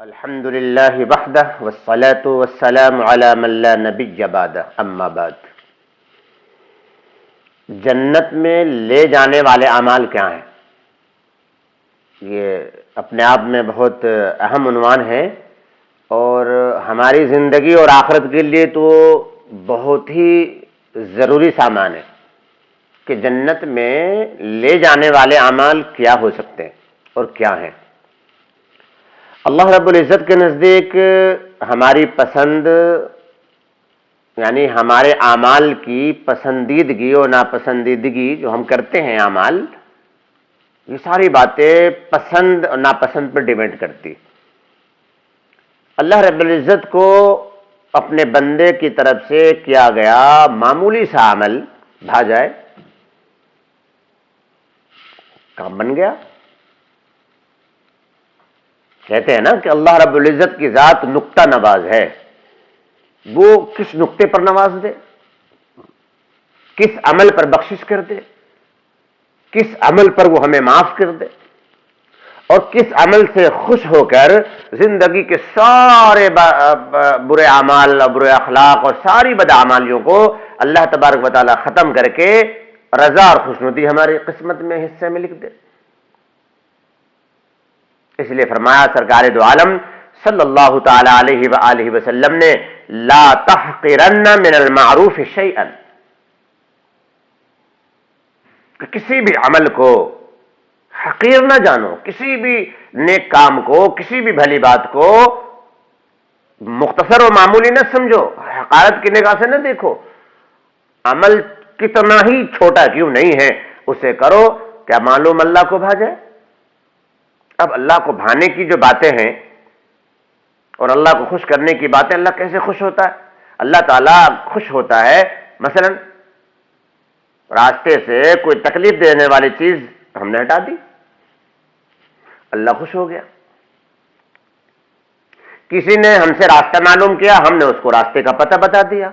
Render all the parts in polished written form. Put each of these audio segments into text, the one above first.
الحمد للہ وحدہ والصلاة والسلام علی من لا نبی بعدہ اما بعد۔ جنت میں لے جانے والے اعمال کیا ہیں؟ یہ اپنے آپ میں بہت اہم عنوان ہے اور ہماری زندگی اور آخرت کے لیے تو بہت ہی ضروری سامان ہے کہ جنت میں لے جانے والے اعمال کیا ہو سکتے ہیں اور کیا ہیں۔ اللہ رب العزت کے نزدیک ہماری پسند یعنی ہمارے اعمال کی پسندیدگی اور ناپسندیدگی جو ہم کرتے ہیں اعمال، یہ ساری باتیں پسند اور ناپسند پر ڈیپینڈ کرتی۔ اللہ رب العزت کو اپنے بندے کی طرف سے کیا گیا معمولی سا عمل بھا جائے، کام بن گیا۔ کہتے ہیں نا کہ اللہ رب العزت کی ذات نقطہ نواز ہے، وہ کس نقطے پر نواز دے، کس عمل پر بخشش کر دے، کس عمل پر وہ ہمیں معاف کر دے، اور کس عمل سے خوش ہو کر زندگی کے سارے برے اعمال اور برے اخلاق اور ساری بدعمالیوں کو اللہ تبارک و تعالی ختم کر کے رضا اور خوشنودی ہماری قسمت میں حصے میں لکھ دے۔ اس لیے فرمایا سرکار دو عالم صلی اللہ تعالی علیہ وآلہ وسلم نے لا تحقرن من المعروف شیئا، کہ کسی بھی عمل کو حقیر نہ جانو، کسی بھی نیک کام کو، کسی بھی بھلی بات کو مختصر و معمولی نہ سمجھو، حقارت کی نگاہ سے نہ دیکھو۔ عمل کتنا ہی چھوٹا کیوں نہیں ہے اسے کرو، کیا معلوم اللہ کو بھا جائے؟ اب اللہ کو بھانے کی جو باتیں ہیں اور اللہ کو خوش کرنے کی باتیں، اللہ کیسے خوش ہوتا ہے؟ اللہ تعالیٰ خوش ہوتا ہے مثلا راستے سے کوئی تکلیف دینے والی چیز ہم نے ہٹا دی، اللہ خوش ہو گیا۔ کسی نے ہم سے راستہ معلوم کیا، ہم نے اس کو راستے کا پتہ بتا دیا،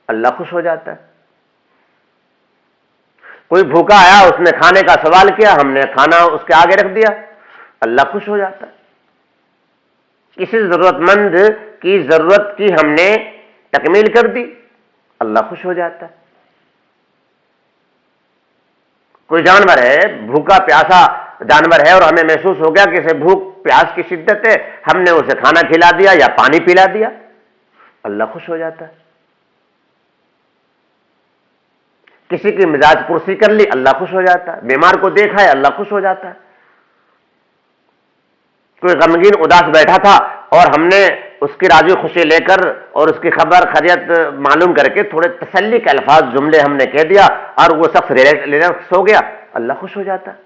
اللہ خوش ہو جاتا ہے۔ کوئی بھوکا آیا، اس نے کھانے کا سوال کیا، ہم نے کھانا اس کے آگے رکھ دیا، اللہ خوش ہو جاتا ہے۔ کسی ضرورت مند کی ضرورت کی ہم نے تکمیل کر دی، اللہ خوش ہو جاتا ہے۔ کوئی جانور ہے، بھوکا پیاسا جانور ہے اور ہمیں محسوس ہو گیا کہ اسے بھوک پیاس کی شدت ہے، ہم نے اسے کھانا کھلا دیا یا پانی پلا دیا، اللہ خوش ہو جاتا ہے۔ کسی کی مزاج پرسی کر لی، اللہ خوش ہو جاتا ہے۔ بیمار کو دیکھا ہے، اللہ خوش ہو جاتا ہے۔ کوئی غمگین اداس بیٹھا تھا اور ہم نے اس کی راضی خوشی لے کر اور اس کی خبر خیریت معلوم کر کے تھوڑے تسلی کے الفاظ جملے ہم نے کہہ دیا اور وہ شخص ریلیکس ہو گیا، اللہ خوش ہو جاتا ہے۔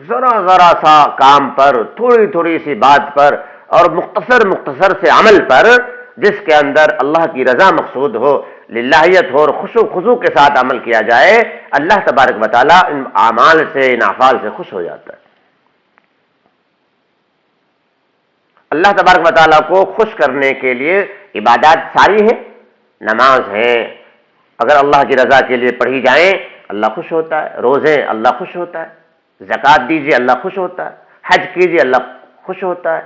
ذرا سا کام پر، تھوڑی تھوڑی سی بات پر اور مختصر سے عمل پر جس کے اندر اللہ کی رضا مقصود ہو، للہیت ہو اور خشوع خضوع کے ساتھ عمل کیا جائے، اللہ تبارک و تعالیٰ ان اعمال سے، ان افعال سے خوش ہو جاتا ہے۔ اللہ تبارک و تعالیٰ کو خوش کرنے کے لیے عبادات ساری ہیں، نماز ہے، اگر اللہ کی رضا کے لیے پڑھی جائیں اللہ خوش ہوتا ہے، روزے اللہ خوش ہوتا ہے، زکوٰۃ دیجیے اللہ خوش ہوتا ہے، حج کیجیے اللہ خوش ہوتا ہے،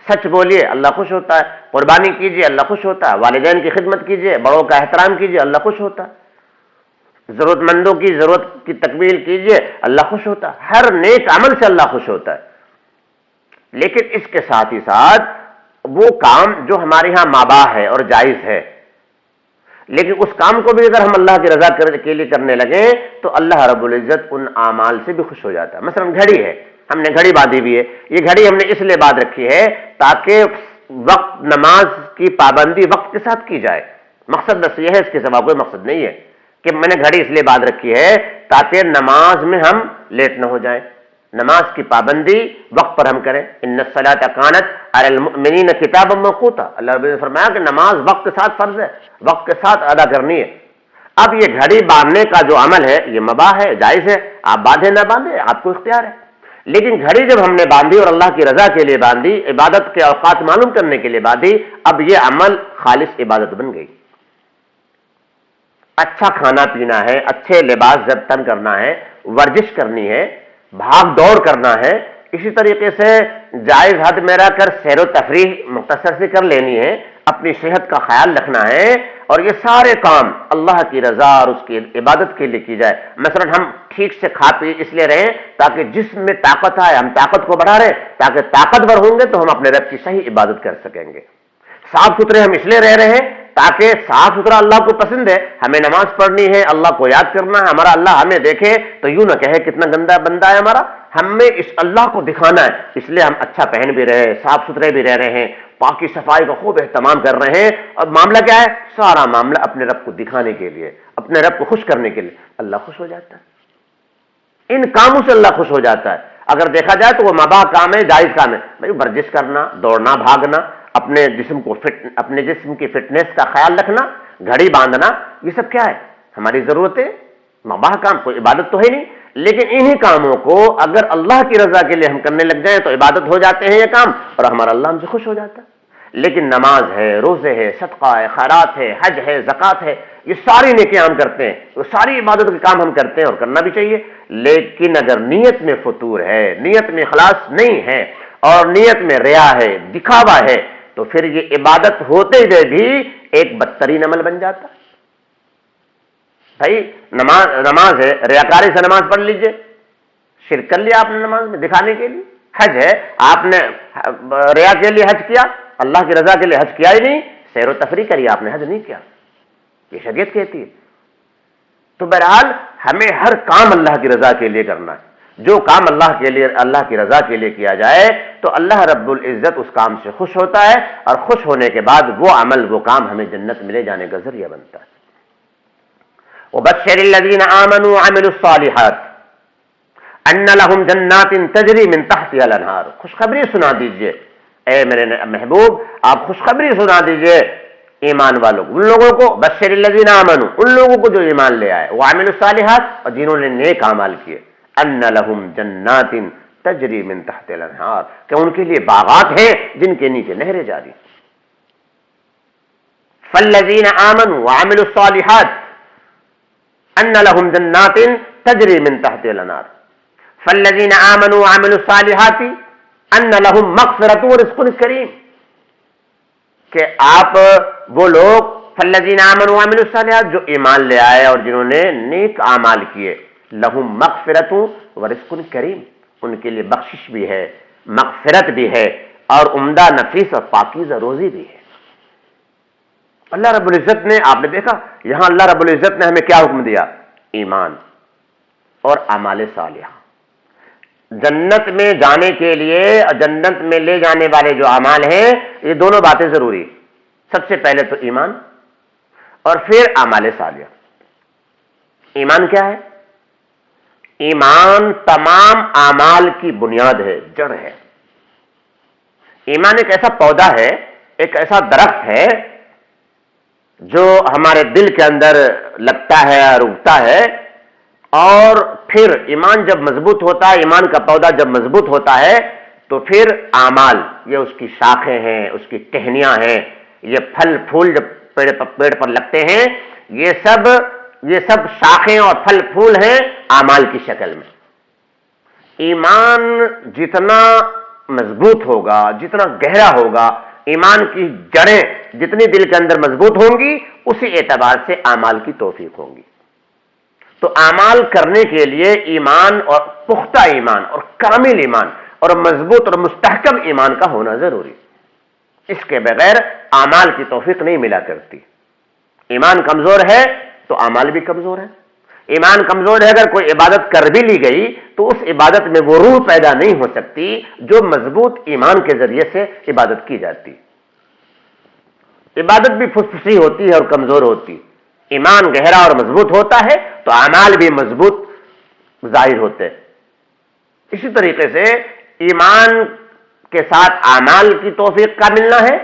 سچ بولیے اللہ خوش ہوتا ہے، قربانی کیجیے اللہ خوش ہوتا ہے، والدین کی خدمت کیجیے، بڑوں کا احترام کیجیے اللہ خوش ہوتا ہے، ضرورت مندوں کی ضرورت کی تکمیل کیجیے اللہ خوش ہوتا ہے۔ ہر نیک عمل سے اللہ خوش ہوتا ہے، لیکن اس کے ساتھ ہی ساتھ وہ کام جو ہمارے ہاں ماباح ہے اور جائز ہے، لیکن اس کام کو بھی اگر ہم اللہ کی رضا کے لیے کرنے لگیں تو اللہ رب العزت ان اعمال سے بھی خوش ہو جاتا ہے۔ مثلا گھڑی ہے، ہم نے گھڑی باندھی ہوئی ہے، یہ گھڑی ہم نے اس لیے باندھ رکھی ہے تاکہ وقت نماز کی پابندی وقت کے ساتھ کی جائے، مقصد بس یہ ہے، اس کے سوا کوئی مقصد نہیں ہے کہ میں نے گھڑی اس لیے باندھ رکھی ہے تاکہ نماز میں ہم لیٹ نہ ہو جائیں، نماز کی پابندی وقت پر ہم کریں۔ ان الصلاۃ کانت علی المؤمنین کتابا موقوتا، اللہ رب نے فرمایا کہ نماز وقت کے ساتھ فرض ہے، وقت کے ساتھ ادا کرنی ہے۔ اب یہ گھڑی باندھنے کا جو عمل ہے یہ مباح ہے، جائز ہے، آپ باندھیں نہ باندھیں آپ کو اختیار ہے، لیکن گھڑی جب ہم نے باندھی اور اللہ کی رضا کے لیے باندھی، عبادت کے اوقات معلوم کرنے کے لیے باندھی، اب یہ عمل خالص عبادت بن گئی۔ اچھا کھانا پینا ہے، اچھے لباس زب تن کرنا ہے، ورزش کرنی ہے، بھاگ دوڑ کرنا ہے، اسی طریقے سے جائز حد میں رہ کر سیر و تفریح مختصر سے کر لینی ہے، اپنی صحت کا خیال رکھنا ہے، اور یہ سارے کام اللہ کی رضا اور اس کی عبادت کے لیے کی جائے۔ مثلا ہم ٹھیک سے کھا پی اس لیے رہیں تاکہ جسم میں طاقت آئے، ہم طاقت کو بڑھا رہے تاکہ طاقتور ہوں گے تو ہم اپنے رب کی صحیح عبادت کر سکیں گے۔ صاف ستھرے ہم اس لیے رہ رہے ہیں تاکہ صاف ستھرا اللہ کو پسند ہے، ہمیں نماز پڑھنی ہے، اللہ کو یاد کرنا ہے، ہمارا اللہ ہمیں دیکھے تو یوں نہ کہے کتنا گندا بندہ ہے ہمارا، ہمیں اس اللہ کو دکھانا ہے، اس لیے ہم اچھا پہن بھی رہے، صاف ستھرے بھی رہ رہے ہیں، پاکی صفائی کا خوب اہتمام کر رہے ہیں، اور معاملہ کیا ہے؟ سارا معاملہ اپنے رب کو دکھانے کے لیے، اپنے رب کو خوش کرنے کے لیے۔ اللہ خوش ہو جاتا ہے، ان کاموں سے اللہ خوش ہو جاتا ہے۔ اگر دیکھا جائے تو وہ مباح کام ہے، جائز کام ہے، بھائی ورزش کرنا، دوڑنا، بھاگنا، اپنے جسم کی فٹنس کا خیال رکھنا، گھڑی باندھنا، یہ سب کیا ہے؟ ہماری ضرورتیں، مباح کام، کوئی عبادت تو ہے نہیں، لیکن انہی کاموں کو اگر اللہ کی رضا کے لیے ہم کرنے لگ جائیں تو عبادت ہو جاتے ہیں یہ کام، اور ہمارا اللہ ہم سے خوش ہو جاتا ہے۔ لیکن نماز ہے، روزے ہے، صدقہ ہے، خیرات ہے، حج ہے، زکوٰۃ ہے، یہ ساری نیکیاں ہم کرتے ہیں، وہ ساری عبادت کے کام ہم کرتے ہیں اور کرنا بھی چاہیے، لیکن اگر نیت میں فتور ہے، نیت میں اخلاص نہیں ہے، اور نیت میں ریا ہے، دکھاوا ہے، تو پھر یہ عبادت ہوتے ہوئے بھی ایک بدترین عمل بن جاتا ہے۔ بھائی نماز ہے، ریاکاری سے نماز پڑھ لیجئے، شرک کر لیا آپ نے نماز میں دکھانے کے لیے۔ حج ہے، آپ نے ریا کے لیے حج کیا، اللہ کی رضا کے لیے حج کیا ہی نہیں، سیر و تفریح کری، آپ نے حج نہیں کیا، یہ شریعت کہتی ہے۔ تو بہرحال ہمیں ہر کام اللہ کی رضا کے لیے کرنا ہے، جو کام اللہ کی رضا کے لیے کیا جائے تو اللہ رب العزت اس کام سے خوش ہوتا ہے، اور خوش ہونے کے بعد وہ عمل، وہ کام ہمیں جنت میں لے جانے کا ذریعہ بنتا ہے۔ وَبَشِّرِ الَّذِينَ آمَنُوا وَعَمِلُوا الصَّالِحَاتِ أَنَّ لَهُمْ جَنَّاتٍ تَجْرِي مِن تَحْتِهَا الْأَنْهَارُ۔ خوشخبری سنا دیجئے اے میرے محبوب، آپ خوشخبری سنا دیجئے ایمان والوں کو، ان لوگوں کو، بشر الذین آمنوا، ان لوگوں کو جو ایمان لے آئے، وعملوا الصالحات، اور جنہوں نے نیک اعمال کیے، ان لہم جنات تجری من تحت الانہار، کہ ان کے لیے باغات ہیں جن کے نیچے نہریں جاری۔ فالذین آمنوا وعملوا الصالحات ان لہم جنات تجری من تحت الانہار، فالذین آمنوا وعملوا الصالحات ان لہم مغفرۃ ورزق کریم، کہ آپ وہ لوگ فالذین آمنوا وعملوا الصالحات جو ایمان لے آئے اور جنہوں نے نیک اعمال کیے، لہم مغفرۃ ورزق کریم، ان کے لیے بخشش بھی ہے، مغفرت بھی ہے، اور عمدہ نفیس اور پاکیزہ روزی بھی ہے۔ اللہ رب العزت نے، آپ نے دیکھا یہاں اللہ رب العزت نے ہمیں کیا حکم دیا؟ ایمان اور اعمال صالحہ۔ جنت میں جانے کے لیے اور جنت میں لے جانے والے جو اعمال ہیں، یہ دونوں باتیں ضروری، سب سے پہلے تو ایمان اور پھر اعمال صالحہ۔ ایمان کیا ہے؟ ایمان تمام اعمال کی بنیاد ہے، جڑ ہے۔ ایمان ایک ایسا پودا ہے، ایک ایسا درخت ہے جو ہمارے دل کے اندر لگتا ہے اور اگتا ہے، اور پھر ایمان جب مضبوط ہوتا ہے، ایمان کا پودا جب مضبوط ہوتا ہے تو پھر اعمال، یہ اس کی شاخیں ہیں، اس کی ٹہنیاں ہیں، یہ پھل پھول جب پیڑ پر لگتے ہیں، یہ سب شاخیں اور پھل پھول ہیں اعمال کی شکل میں۔ ایمان جتنا مضبوط ہوگا، جتنا گہرا ہوگا، ایمان کی جڑیں جتنی دل کے اندر مضبوط ہوں گی، اسی اعتبار سے اعمال کی توفیق ہوگی۔ تو اعمال کرنے کے لیے ایمان، اور پختہ ایمان اور کامل ایمان اور مضبوط اور مستحکم ایمان کا ہونا ضروری، اس کے بغیر اعمال کی توفیق نہیں ملا کرتی۔ ایمان کمزور ہے تو اعمال بھی کمزور ہے۔ ایمان کمزور ہے، اگر کوئی عبادت کر بھی لی گئی تو اس عبادت میں وہ روح پیدا نہیں ہو سکتی جو مضبوط ایمان کے ذریعے سے عبادت کی جاتی۔ عبادت بھی پھسپھسی ہوتی ہے اور کمزور ہوتی، ایمان گہرا اور مضبوط ہوتا ہے تو اعمال بھی مضبوط ظاہر ہوتے ہیں۔ اسی طریقے سے ایمان کے ساتھ اعمال کی توفیق کا ملنا ہے،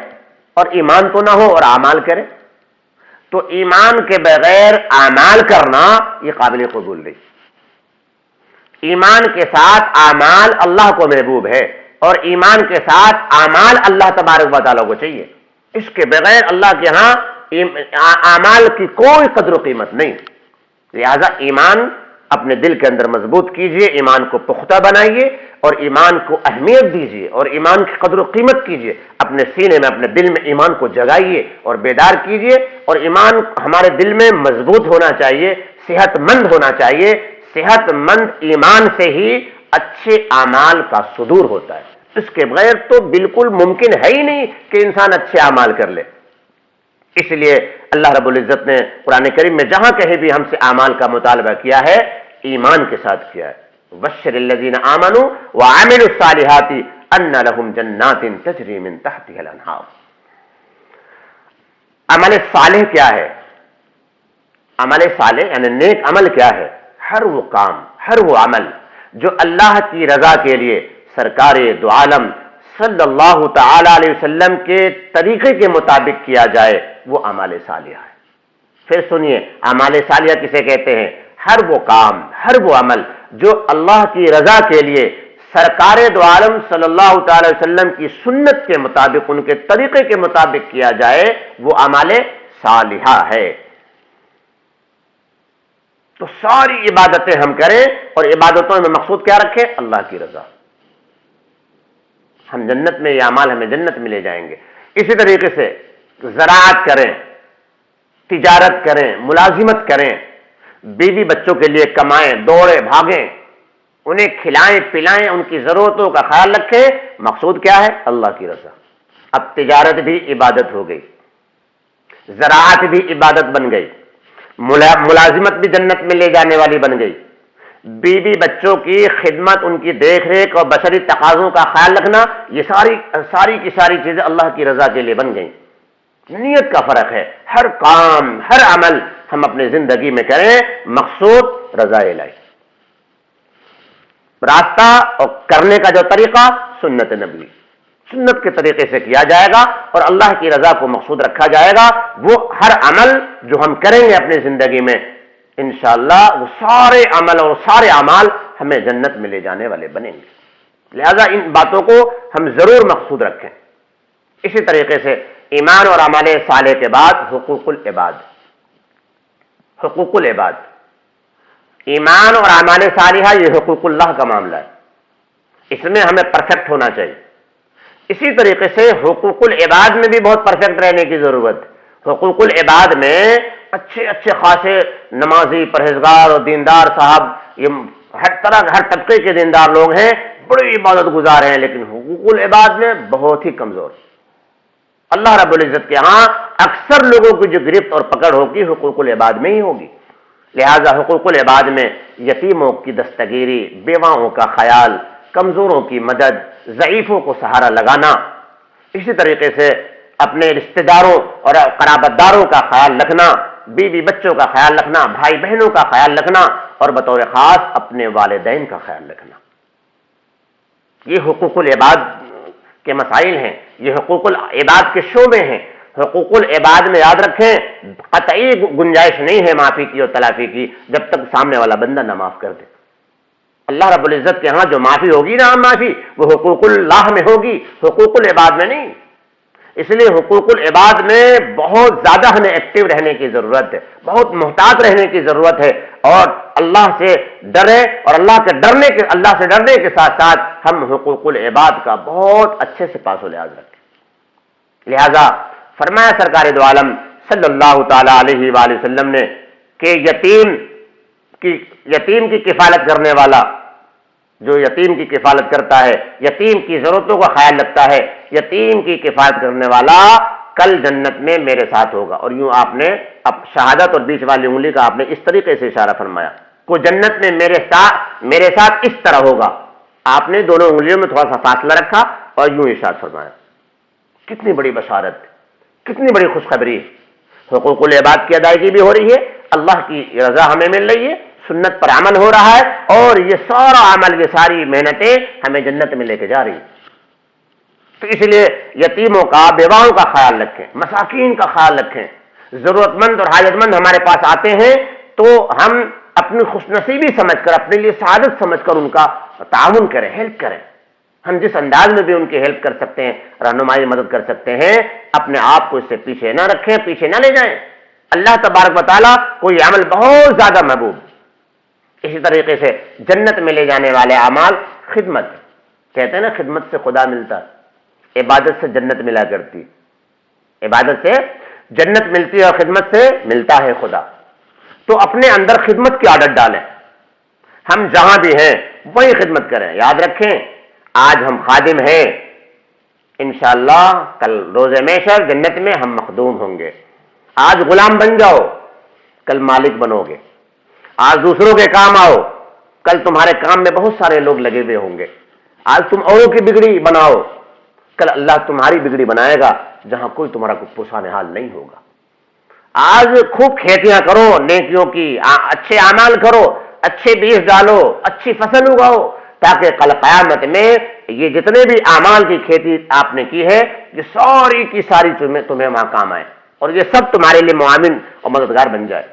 اور ایمان تو نہ ہو اور اعمال کرے تو ایمان کے بغیر اعمال کرنا یہ قابل قبول نہیں۔ ایمان کے ساتھ اعمال اللہ کو محبوب ہے، اور ایمان کے ساتھ اعمال اللہ تبارک و تعالیٰ کو چاہیے، اس کے بغیر اللہ کے ہاں اعمال کی کوئی قدر و قیمت نہیں۔ لہذا ایمان اپنے دل کے اندر مضبوط کیجئے، ایمان کو پختہ بنائیے اور ایمان کو اہمیت دیجئے اور ایمان کی قدر و قیمت کیجئے، اپنے سینے میں اپنے دل میں ایمان کو جگائیے اور بیدار کیجئے، اور ایمان ہمارے دل میں مضبوط ہونا چاہیے، صحت مند ہونا چاہیے۔ صحت مند ایمان سے ہی اچھے اعمال کا صدور ہوتا ہے، اس کے بغیر تو بالکل ممکن ہے ہی نہیں کہ انسان اچھے اعمال کر لے۔ اس لیے اللہ رب العزت نے قرآن کریم میں جہاں کہیں بھی ہم سے اعمال کا مطالبہ کیا ہے، ایمان کے ساتھ کیا ہے۔ بشر الذین آمنوا وعملوا الصالحات ان لهم جنات تجری من تحتها الانہار۔ عمل صالح کیا ہے؟ عمل صالح یعنی نیک عمل کیا ہے؟ ہر وہ کام، ہر وہ عمل جو اللہ کی رضا کے لیے سرکار دو عالم صلی اللہ تعالی علیہ وسلم کے طریقے کے مطابق کیا جائے، وہ اعمال صالحہ ہے۔ پھر سنیے، اعمال صالحہ کسے کہتے ہیں؟ ہر وہ کام، ہر وہ عمل جو اللہ کی رضا کے لیے سرکار دو عالم صلی اللہ تعالی علیہ وسلم کی سنت کے مطابق، ان کے طریقے کے مطابق کیا جائے، وہ اعمال صالحہ ہے۔ تو ساری عبادتیں ہم کریں اور عبادتوں میں مقصود کیا رکھیں؟ اللہ کی رضا۔ ہم جنت میں، یہ اعمال ہمیں جنت میں لے جائیں گے۔ اسی طریقے سے زراعت کریں، تجارت کریں، ملازمت کریں، بیوی بچوں کے لیے کمائیں، دوڑیں بھاگیں، انہیں کھلائیں پلائیں، ان کی ضرورتوں کا خیال رکھیں، مقصود کیا ہے؟ اللہ کی رضا۔ اب تجارت بھی عبادت ہو گئی، زراعت بھی عبادت بن گئی، ملازمت بھی جنت میں لے جانے والی بن گئی، بیوی بچوں کی خدمت، ان کی دیکھ ریکھ اور بشری تقاضوں کا خیال رکھنا، یہ ساری کی ساری چیزیں اللہ کی رضا کے لیے بن گئیں۔ نیت کا فرق ہے، ہر کام، ہر عمل ہم اپنی زندگی میں کریں، مقصود رضا الہی، راستہ اور کرنے کا جو طریقہ سنت نبوی، سنت کے طریقے سے کیا جائے گا اور اللہ کی رضا کو مقصود رکھا جائے گا۔ وہ ہر عمل جو ہم کریں گے اپنی زندگی میں، انشاءاللہ وہ سارے عمل اور سارے اعمال ہمیں جنت میں لے جانے والے بنیں گے۔ لہذا ان باتوں کو ہم ضرور مقصود رکھیں۔ اسی طریقے سے ایمان اور اعمال صالح کے بعد حقوق العباد، حقوق العباد، ایمان اور اعمال صالحہ یہ حقوق اللہ کا معاملہ ہے، اس میں ہمیں پرفیکٹ ہونا چاہیے۔ اسی طریقے سے حقوق العباد میں بھی بہت پرفیکٹ رہنے کی ضرورت ہے۔ حقوق العباد میں اچھے خاصے نمازی، پرہیزگار اور دیندار صاحب، یہ ہر طرح ہر طبقے کے دیندار لوگ ہیں، بڑی عبادت گزار ہیں، لیکن حقوق العباد میں بہت ہی کمزور۔ اللہ رب العزت کے ہاں اکثر لوگوں کی جو گرفت اور پکڑ ہوگی حقوق العباد میں ہی ہوگی۔ لہذا حقوق العباد میں یتیموں کی دستگیری، بیواؤں کا خیال، کمزوروں کی مدد، ضعیفوں کو سہارا لگانا، اسی طریقے سے اپنے رشتہ داروں اور قرابت داروں کا خیال رکھنا، بیوی بچوں کا خیال رکھنا، بھائی بہنوں کا خیال رکھنا، اور بطور خاص اپنے والدین کا خیال رکھنا، یہ حقوق العباد کے مسائل ہیں، یہ حقوق العباد کے شعبے ہیں۔ حقوق العباد میں یاد رکھیں قطعی گنجائش نہیں ہے معافی کی اور تلافی کی جب تک سامنے والا بندہ نہ معاف کر دے۔ اللہ رب العزت کے ہاں جو معافی ہوگی نا معافی، وہ حقوق اللہ میں ہوگی، حقوق العباد میں نہیں۔ اس لیے حقوق العباد میں بہت زیادہ ہمیں ایکٹیو رہنے کی ضرورت ہے، بہت محتاط رہنے کی ضرورت ہے، اور اللہ سے ڈرے، اور اللہ سے ڈرنے کے ساتھ ساتھ ہم حقوق العباد کا بہت اچھے سے پاس و لحاظ رکھیں۔ لہذا فرمایا سرکار دو عالم صلی اللہ تعالی علیہ وآلہ وسلم نے کہ یتیم کی کفالت کرنے والا، جو یتیم کی کفالت کرتا ہے، یتیم کی ضرورتوں کا خیال رکھتا ہے، یتیم کی کفالت کرنے والا کل جنت میں میرے ساتھ ہوگا۔ اور یوں آپ نے اب شہادت اور بیچ والی انگلی کا آپ نے اس طریقے سے اشارہ فرمایا، کو جنت میں میرے ساتھ اس طرح ہوگا۔ آپ نے دونوں انگلیوں میں تھوڑا سا فاصلہ رکھا اور یوں ارشاد فرمایا۔ کتنی بڑی بشارت، کتنی بڑی خوشخبری۔ حقوق العباد کی ادائیگی بھی ہو رہی ہے، اللہ کی رضا ہمیں مل رہی ہے، سنت پر عمل ہو رہا ہے، اور یہ سارا عمل، یہ ساری محنتیں ہمیں جنت میں لے کے جا رہی ہیں۔ تو اس لیے یتیموں کا، بیواؤں کا خیال رکھیں، مساکین کا خیال رکھیں۔ ضرورت مند اور حاجت مند ہمارے پاس آتے ہیں تو ہم اپنی خوش نصیبی سمجھ کر، اپنے لیے سعادت سمجھ کر ان کا تعاون کریں، ہیلپ کریں۔ ہم جس انداز میں بھی ان کی ہیلپ کر سکتے ہیں، رہنمائی مدد کر سکتے ہیں، اپنے آپ کو اس سے پیچھے نہ رکھیں، پیچھے نہ لے جائیں۔ اللہ تبارک و تعالیٰ کو یہ عمل بہت زیادہ محبوب، اسی طریقے سے جنت میں لے جانے والے اعمال خدمت، کہتے ہیں نا خدمت سے خدا ملتا، عبادت سے جنت ملا کرتی، عبادت سے جنت ملتی ہے اور خدمت سے ملتا ہے خدا۔ تو اپنے اندر خدمت کی عادت ڈالیں، ہم جہاں بھی ہیں وہی خدمت کریں۔ یاد رکھیں آج ہم خادم ہیں، انشاءاللہ کل روز محشر جنت میں ہم مخدوم ہوں گے۔ آج غلام بن جاؤ، کل مالک بنو گے۔ آج دوسروں کے کام آؤ، کل تمہارے کام میں بہت سارے لوگ لگے ہوئے ہوں گے۔ آج تم اوروں کی بگڑی بناؤ، کل اللہ تمہاری بگڑی بنائے گا جہاں کوئی تمہارا کوئی پوسا نہال نہیں ہوگا۔ آج خوب کھیتیاں کرو نیکیوں کی، اچھے اعمال کرو، اچھے بیج ڈالو، اچھی فصل اگاؤ، تاکہ کل قیامت میں یہ جتنے بھی اعمال کی کھیتی آپ نے کی ہے یہ ساری کی ساری تمہیں وہاں کام آئے، اور یہ سب تمہارے لیے معاون اور مددگار بن جائے۔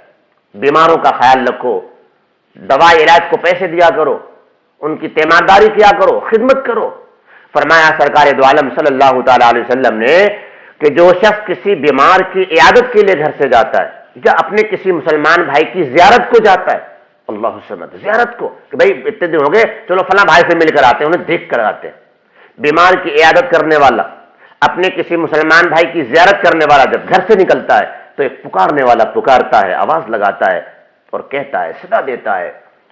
بیماروں کا خیال رکھو، دوا علاج کو پیسے دیا کرو، ان کی تیمارداری کیا کرو، خدمت کرو۔ فرمایا سرکار دو عالم صلی اللہ تعالی علیہ وسلم نے کہ جو شخص کسی بیمار کی عیادت کے لیے گھر سے جاتا ہے یا اپنے کسی مسلمان بھائی کی زیارت کو جاتا ہے، اللہ سمت زیارت کو کہ بھائی اتنے دن ہو گئے چلو فلاں بھائی سے مل کر آتے ہیں، انہیں دیکھ کر آتے ہیں۔ بیمار کی عیادت کرنے والا، اپنے کسی مسلمان بھائی کی زیارت کرنے والا جب گھر سے نکلتا ہے تو ایک پکارنے والا پکارتا ہے، آواز لگاتا ہے اور کہتا ہے، صدا دیتا ہے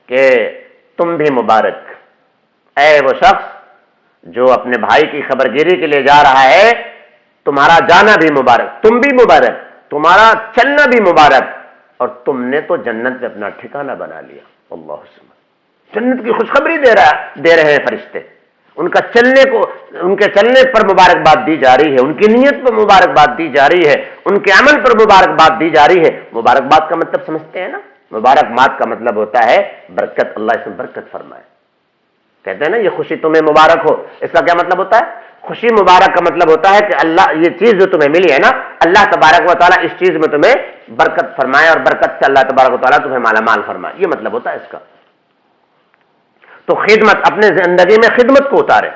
کہ تم بھی مبارک، اے وہ شخص جو اپنے بھائی کی خبر گیری کے لیے جا رہا ہے، تمہارا جانا بھی مبارک، تم بھی مبارک، تمہارا چلنا بھی مبارک، اور تم نے تو جنت میں اپنا ٹھکانہ بنا لیا۔ اللہ سبحانہ، جنت کی خوشخبری دے رہے ہیں فرشتے، ان کے چلنے پر مبارکباد دی جا رہی ہے، ان کی نیت پر مبارکباد دی جا رہی ہے، ان کے عمل پر مبارکباد دی جا رہی ہے۔ مبارکباد کا مطلب سمجھتے ہیں نا؟ مبارکباد کا مطلب ہوتا ہے برکت، اللہ اس میں برکت فرمائے۔ کہتے ہیں نا یہ خوشی تمہیں مبارک ہو، اس کا کیا مطلب ہوتا ہے؟ خوشی مبارک کا مطلب ہوتا ہے کہ اللہ یہ چیز جو تمہیں ملی ہے نا، اللہ تبارک و تعالیٰ اس چیز میں تمہیں برکت فرمائے، اور برکت سے اللہ تبارک و تعالیٰ تمہیں مالا مال فرمائے، یہ مطلب ہوتا ہے اس کا۔ تو خدمت، اپنے زندگی میں خدمت کو اتارے،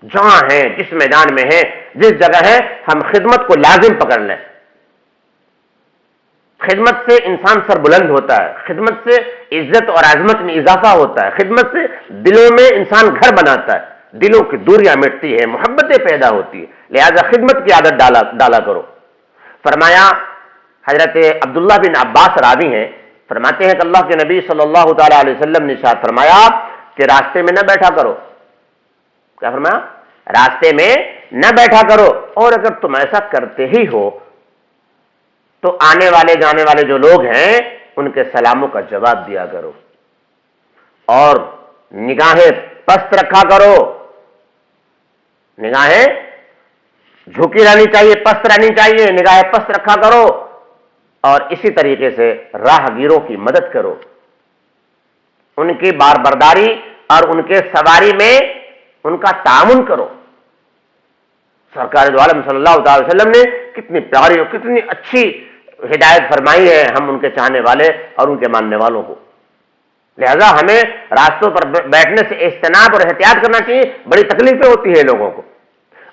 جہاں ہیں، جس میدان میں ہیں، جس جگہ ہے، ہم خدمت کو لازم پکڑ لیں۔ خدمت سے انسان سر بلند ہوتا ہے، خدمت سے عزت اور عظمت میں اضافہ ہوتا ہے، خدمت سے دلوں میں انسان گھر بناتا ہے، دلوں کی دوریاں مٹتی ہے، محبتیں پیدا ہوتی ہے، لہذا خدمت کی عادت ڈالا کرو۔ فرمایا حضرت عبداللہ بن عباس راوی ہیں، فرماتے ہیں کہ اللہ کے نبی صلی اللہ تعالی علیہ وسلم نے ارشاد فرمایا کہ راستے میں نہ بیٹھا کرو۔ کیا فرمایا؟ راستے میں نہ بیٹھا کرو، اور اگر تم ایسا کرتے ہی ہو تو آنے والے جانے والے جو لوگ ہیں ان کے سلاموں کا جواب دیا کرو، اور نگاہیں پست رکھا کرو، نگاہیں جھکی رہنی چاہیے، پست رہنی چاہیے، نگاہیں پست رکھا کرو، اور اسی طریقے سے راہگیروں کی مدد کرو، ان کی بار برداری اور ان کے سواری میں ان کا تعاون کرو۔ سرکار دو عالم صلی اللہ علیہ وسلم نے کتنی پیاری اور کتنی اچھی ہدایت فرمائی ہے ہم ان کے چاہنے والے اور ان کے ماننے والوں کو۔ لہذا ہمیں راستوں پر بیٹھنے سے اجتناب اور احتیاط کرنا چاہیے، بڑی تکلیفیں ہوتی ہیں لوگوں کو،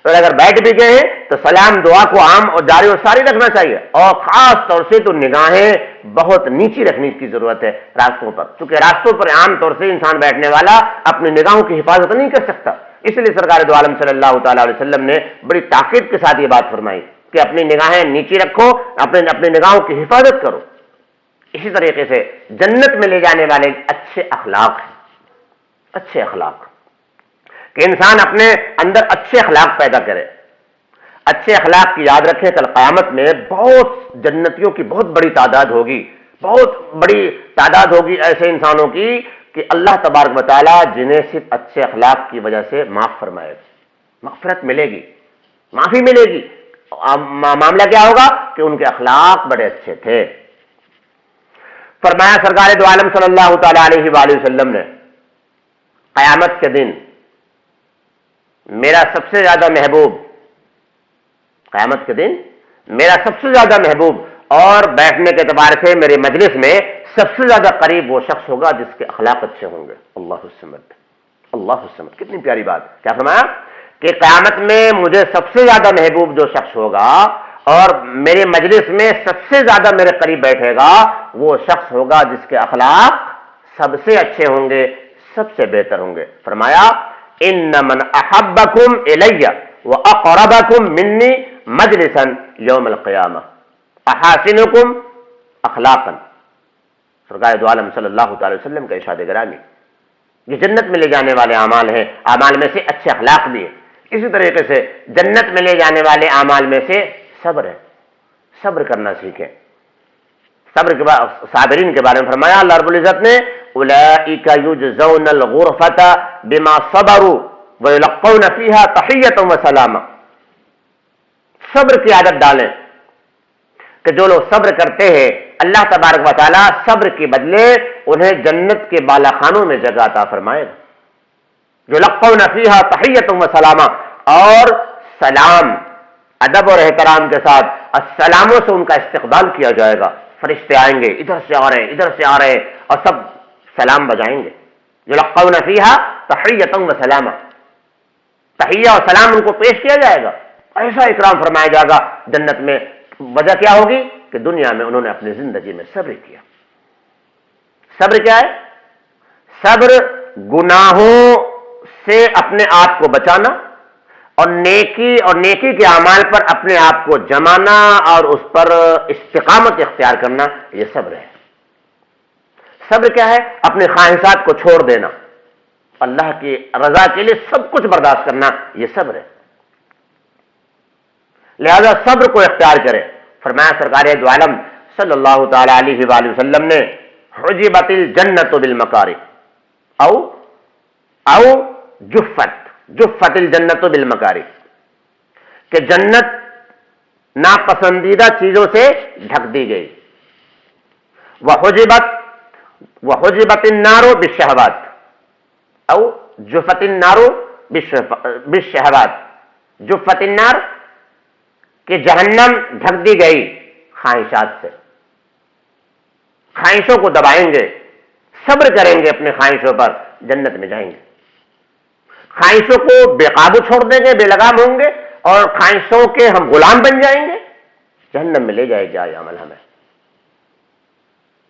اور اگر بیٹھ بھی گئے ہیں تو سلام دعا کو عام اور جاری و ساری رکھنا چاہیے، اور خاص طور سے تو نگاہیں بہت نیچی رکھنے کی ضرورت ہے راستوں پر، کیونکہ راستوں پر عام طور سے انسان بیٹھنے والا اپنی نگاہوں کی حفاظت نہیں کر سکتا، اس لیے سرکار دو عالم صلی اللہ تعالی علیہ وسلم نے بڑی تاکید کے ساتھ یہ بات فرمائی کہ اپنی نگاہیں نیچی رکھو، اپنی نگاہوں کی حفاظت کرو۔ اسی طریقے سے جنت میں لے جانے والے اچھے اخلاق ہیں، اچھے اخلاق، کہ انسان اپنے اندر اچھے اخلاق پیدا کرے۔ اچھے اخلاق کی یاد رکھیں، کل قیامت میں بہت جنتیوں کی بہت بڑی تعداد ہوگی، بہت بڑی تعداد ہوگی ایسے انسانوں کی کہ اللہ تبارک و تعالیٰ جنہیں صرف اچھے اخلاق کی وجہ سے معاف فرمائے گا، مغفرت ملے گی، معافی ملے گی۔ معاملہ کیا ہوگا کہ ان کے اخلاق بڑے اچھے تھے۔ فرمایا سرکار دو عالم صلی اللہ تعالی علیہ وآلہ وسلم نے، قیامت کے دن میرا سب سے زیادہ محبوب، قیامت کے دن میرا سب سے زیادہ محبوب اور بیٹھنے کے اعتبار سے میرے مجلس میں سب سے زیادہ قریب وہ شخص ہوگا جس کے اخلاق اچھے ہوں گے۔ اللہ الصمد، اللہ الصمد، کتنی پیاری بات۔ کیا فرمایا کہ قیامت میں مجھے سب سے زیادہ محبوب جو شخص ہوگا اور میرے مجلس میں سب سے زیادہ میرے قریب بیٹھے گا وہ شخص ہوگا جس کے اخلاق سب سے اچھے ہوں گے، سب سے بہتر ہوں گے. فرمایا ان من احبکم الی واقربکم منی مجلسا یوم القیامہ احاسنکم اخلاقا. سرکار دو عالم صلی اللہ تعالی وسلم کا ارشاد گرامی. یہ جنت میں لے جانے والے اعمال ہیں، اعمال میں سے اچھے اخلاق بھی ہیں. اسی طریقے سے جنت میں لے جانے والے اعمال میں سے صبر ہے. صبر کرنا سیکھیں. صبر کے بعد صابرین کے بارے میں فرمایا اللہ رب العزت نے اولئک یجزون الغرفۃ بما صبروا ویلقون فیہا تحیۃ وسلاما. صبر کی عادت ڈالیں کہ جو لوگ صبر کرتے ہیں اللہ تبارک و تعالی صبر کے بدلے انہیں جنت کے بالا خانوں میں جگہ عطا فرمائے گا. یلقون فیہا تحیۃ وسلاما، اور سلام ادب اور احترام کے ساتھ السلاموں سے ان کا استقبال کیا جائے گا. فرشتے آئیں گے، ادھر سے آ رہے ہیں، ادھر سے آ رہے ہیں، اور سب سلام بجائیں گے. یلقون فیہا تحیۃ وسلاما، تحیہ اور سلام ان کو پیش کیا جائے گا. ایسا اکرام فرمایا جائے گا جنت میں. وجہ کیا ہوگی کہ دنیا میں انہوں نے اپنی زندگی میں صبر کیا. صبر کیا ہے؟ صبر گناہوں سے اپنے آپ کو بچانا اور نیکی کے اعمال پر اپنے آپ کو جمانا اور اس پر استقامت اختیار کرنا، یہ صبر ہے. صبر کیا ہے؟ اپنے خواہشات کو چھوڑ دینا، اللہ کی رضا کے لیے سب کچھ برداشت کرنا، یہ صبر ہے. لہذا صبر کو اختیار کرے. فرمایا سرکار دو عالم صلی اللہ تعالی علیہ وآلہ وسلم نے حجبت الجنت بالمکارہ او جفت الجنت بالمکارہ، کہ جنت ناپسندیدہ چیزوں سے ڈھک دی گئی. وحجبت النار بالشہوات او جفت النار بالشہوات. جفت النار کہ جہنم ڈھک دی گئی خواہشات سے. خواہشوں کو دبائیں گے، صبر کریں گے اپنے خواہشوں پر، جنت میں جائیں گے. خواہشوں کو بے قابو چھوڑ دیں گے، بے لگام ہوں گے، اور خواہشوں کے ہم غلام بن جائیں گے، جہنم میں لے جائے گا یہ عمل ہمیں.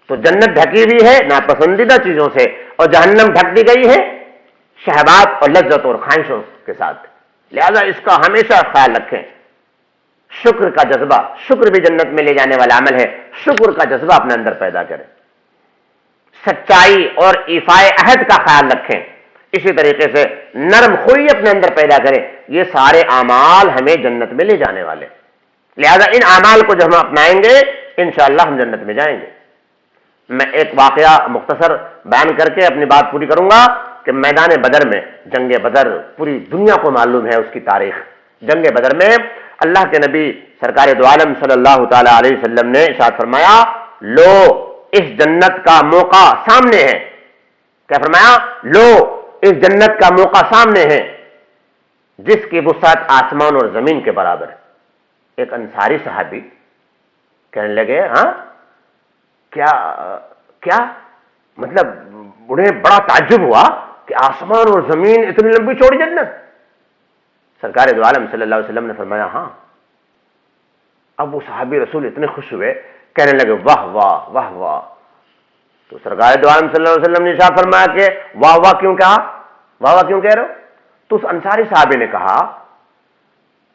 تو جنت ڈھکی ہوئی ہے ناپسندیدہ چیزوں سے، اور جہنم ڈھک دی گئی ہے شہوات اور لذت اور خواہشوں کے ساتھ. لہذا اس کا ہمیشہ خیال رکھیں. شکر کا جذبہ، شکر بھی جنت میں لے جانے والا عمل ہے. شکر کا جذبہ اپنے اندر پیدا کریں. سچائی اور ایفائے عہد کا خیال رکھیں. اسی طریقے سے نرم خوئی اپنے اندر پیدا کریں. یہ سارے اعمال ہمیں جنت میں لے جانے والے. لہذا ان اعمال کو جب ہم اپنائیں گے انشاءاللہ ہم جنت میں جائیں گے. میں ایک واقعہ مختصر بیان کر کے اپنی بات پوری کروں گا کہ میدان بدر میں، جنگ بدر پوری دنیا کو معلوم ہے اس کی تاریخ. جنگ بدر میں اللہ کے نبی سرکار دو عالم صلی اللہ تعالی علیہ وسلم نے ارشاد فرمایا لو اس جنت کا موقع سامنے ہے. کیا فرمایا؟ لو اس جنت کا موقع سامنے ہے جس کی وسعت آسمان اور زمین کے برابر ہے. ایک انصاری صحابی کہنے لگے ہاں کیا مطلب؟ انہیں بڑا تعجب ہوا کہ آسمان اور زمین اتنی لمبی چوڑی جنت. سرکار دو عالم صلی اللہ علیہ وسلم نے فرمایا ہاں. اب وہ صحابی رسول اتنے خوش ہوئے، کہنے لگے واہ واہ واہ واہ. تو سرکار دو عالم صلی اللہ علیہ وسلم نے ارشاد فرمایا کہ واہ واہ کیوں کہا؟ واہ واہ کیوں کہہ رہے ہو؟ تو اس انصاری صحابی نے کہا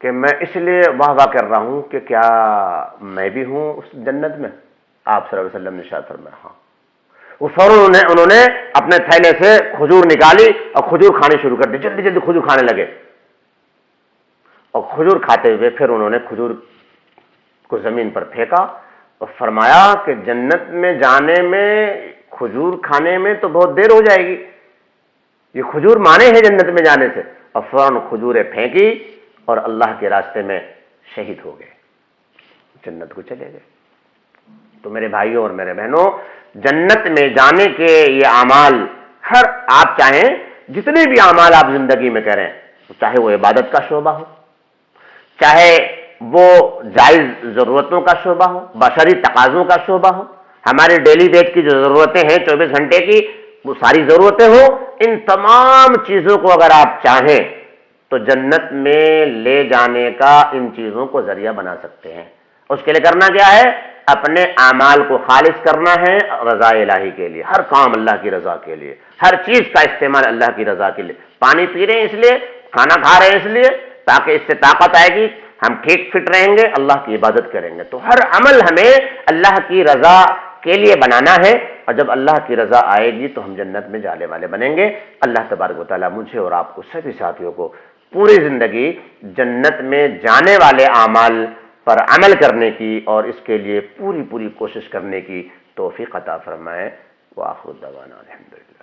کہ میں اس لیے واہ واہ کر رہا ہوں کہ کیا میں بھی ہوں اس جنت میں؟ آپ صلی اللہ علیہ وسلم نے ارشاد فرمایا ہاں. وہ فوراً انہوں نے اپنے تھیلے سے کھجور نکالی اور کھجور کھانے شروع کر دی. جلدی جلدی کھجور کھانے لگے اور کھجور کھاتے ہوئے پھر انہوں نے کھجور کو زمین پر پھینکا اور فرمایا کہ جنت میں جانے میں کھجور کھانے میں تو بہت دیر ہو جائے گی، یہ کھجور مانے ہیں جنت میں جانے سے. اور فوراً کھجوریں پھینکی اور اللہ کے راستے میں شہید ہو گئے، جنت کو چلے گئے. تو میرے بھائیوں اور میرے بہنوں، جنت میں جانے کے یہ اعمال، ہر آپ چاہیں جتنے بھی اعمال آپ زندگی میں کریں، چاہے وہ عبادت کا شعبہ ہو، چاہے وہ جائز ضرورتوں کا شعبہ ہو، بشری تقاضوں کا شعبہ ہو، ہماری ڈیلی ویج کی جو ضرورتیں ہیں 24 گھنٹے کی وہ ساری ضرورتیں ہوں، ان تمام چیزوں کو اگر آپ چاہیں تو جنت میں لے جانے کا ان چیزوں کو ذریعہ بنا سکتے ہیں. اس کے لیے کرنا کیا ہے؟ اپنے اعمال کو خالص کرنا ہے رضا الہی کے لیے، ہر کام اللہ کی رضا کے لیے، ہر چیز کا استعمال اللہ کی رضا کے لیے۔ پانی پی رہے ہیں اس لیے، کھانا کھا رہے ہیں اس لیے تاکہ اس سے طاقت آئے گی، ہم ٹھیک فٹ رہیں گے، اللہ کی عبادت کریں گے۔ تو ہر عمل ہمیں اللہ کی رضا کے لیے بنانا ہے، اور جب اللہ کی رضا آئے گی تو ہم جنت میں جانے والے بنیں گے۔ اللہ تبارک و تعالیٰ مجھے اور آپ کو سبھی ساتھیوں کو پوری زندگی جنت میں جانے والے اعمال پر عمل کرنے کی اور اس کے لیے پوری کوشش کرنے کی توفیق عطا فرمائے۔ وآخر دعوانا الحمدللہ۔